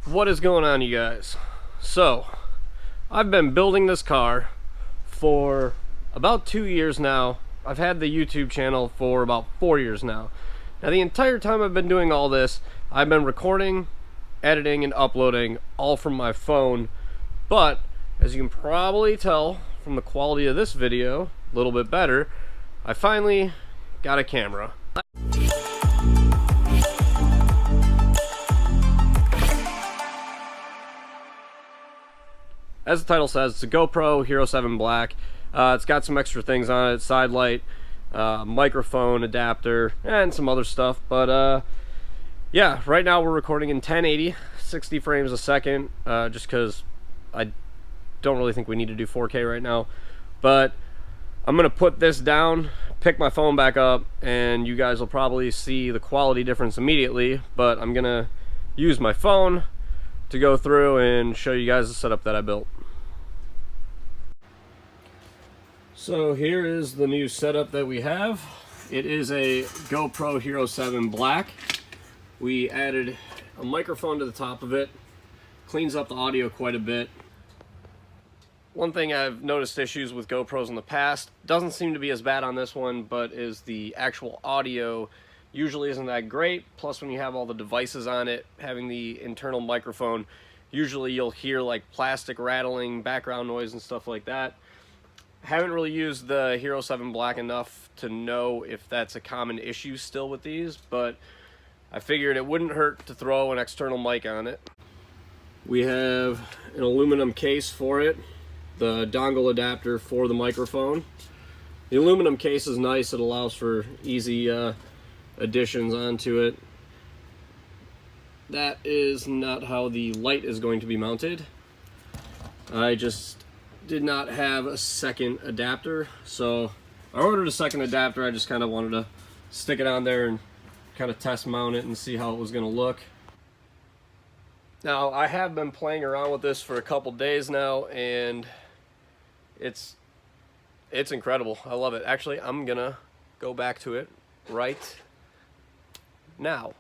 What is going on, you guys? So I've been building this car for about 2 years now. I've had the YouTube channel for about 4 years now. Now the entire time I've been doing all this, I've been recording, editing, and uploading all from my phone. But as you can probably tell from the quality of this video, a little bit better, I finally got a camera. As the title says, it's a GoPro Hero 7 Black. It's got some extra things on it, side light, microphone adapter, and some other stuff. But yeah, right now we're recording in 1080, 60 frames a second, just because I don't really think we need to do 4K right now. But I'm going to put this down, pick my phone back up, and you guys will probably see the quality difference immediately. But I'm going to use my phone to go through and show you guys the setup that I built. So here is the new setup that we have. It is a GoPro Hero 7 Black. We added a microphone to the top of it. Cleans up the audio quite a bit. One thing I've noticed issues with GoPros in the past, doesn't seem to be as bad on this one, but is the actual audio usually isn't that great. Plus when you have all the devices on it, having the internal microphone, usually you'll hear like plastic rattling, background noise and stuff like that. Haven't really used the Hero 7 Black enough to know if that's a common issue still with these, but I figured it wouldn't hurt to throw an external mic on it. We have an aluminum case for it, the dongle adapter for the microphone. The aluminum case is nice, it allows for easy additions onto it. That is not how the light is going to be mounted. I just did not have a second adapter, so I ordered a second adapter. I just kind of wanted to stick it on there and kind of test mount it and see how it was going to look. Now I have been playing around with this for a couple days now, and it's incredible. I love it. Actually, I'm gonna go back to it right now.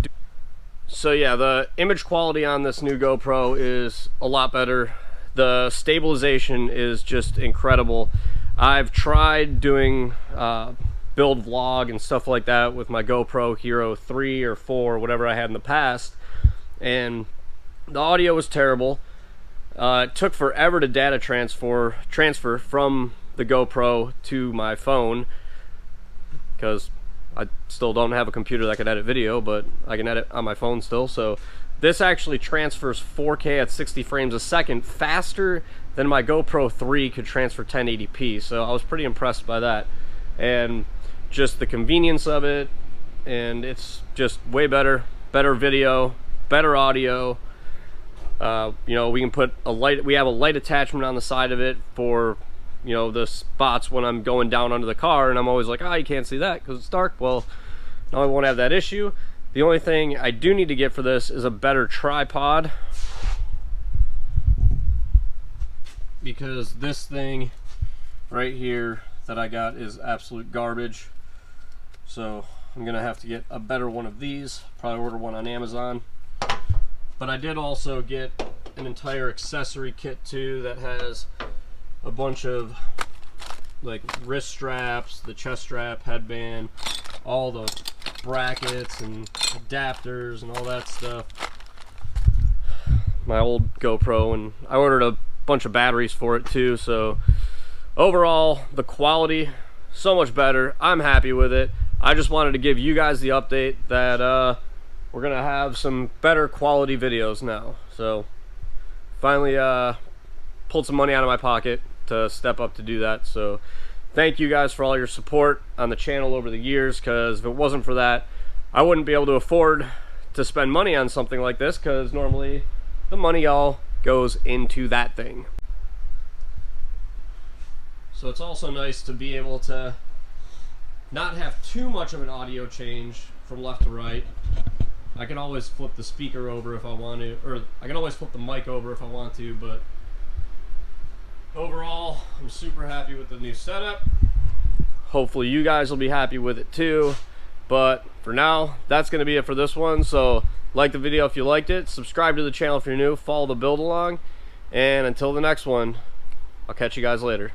So yeah, the image quality on this new GoPro is a lot better. The stabilization is just incredible. I've tried doing build vlog and stuff like that with my GoPro Hero 3 or 4, whatever I had in the past, and the audio was terrible. It took forever to data transfer from the GoPro to my phone, because I still don't have a computer that can edit video, but I can edit on my phone still. So this actually transfers 4K at 60 frames a second faster than my GoPro 3 could transfer 1080p. So I was pretty impressed by that, and just the convenience of it, and it's just way better video, better audio. You know, we can put a light, we have a light attachment on the side of it for, you know, the spots when I'm going down under the car and I'm always like, you can't see that because it's dark. Well, now I won't have that issue. The only thing I do need to get for this is a better tripod, because this thing right here that I got is absolute garbage. So I'm gonna have to get a better one of these, probably order one on Amazon. But I did also get an entire accessory kit too that has a bunch of like wrist straps, the chest strap, headband, all the brackets and adapters and all that stuff. My old GoPro, and I ordered a bunch of batteries for it too. So overall, the quality so much better. I'm happy with it. I just wanted to give you guys the update that we're gonna have some better quality videos now. So finally pulled some money out of my pocket to step up to do that. So thank you guys for all your support on the channel over the years, because if it wasn't for that, I wouldn't be able to afford to spend money on something like this, because normally the money all goes into that thing. So it's also nice to be able to not have too much of an audio change from left to right. I can always flip the speaker over if I want to, or I can always flip the mic over if I want to, but overall, I'm super happy with the new setup. Hopefully you guys will be happy with it too. But for now, that's going to be it for this one. So Like the video if you liked it. Subscribe to the channel if you're new. Follow the build along. And until the next one, I'll catch you guys later.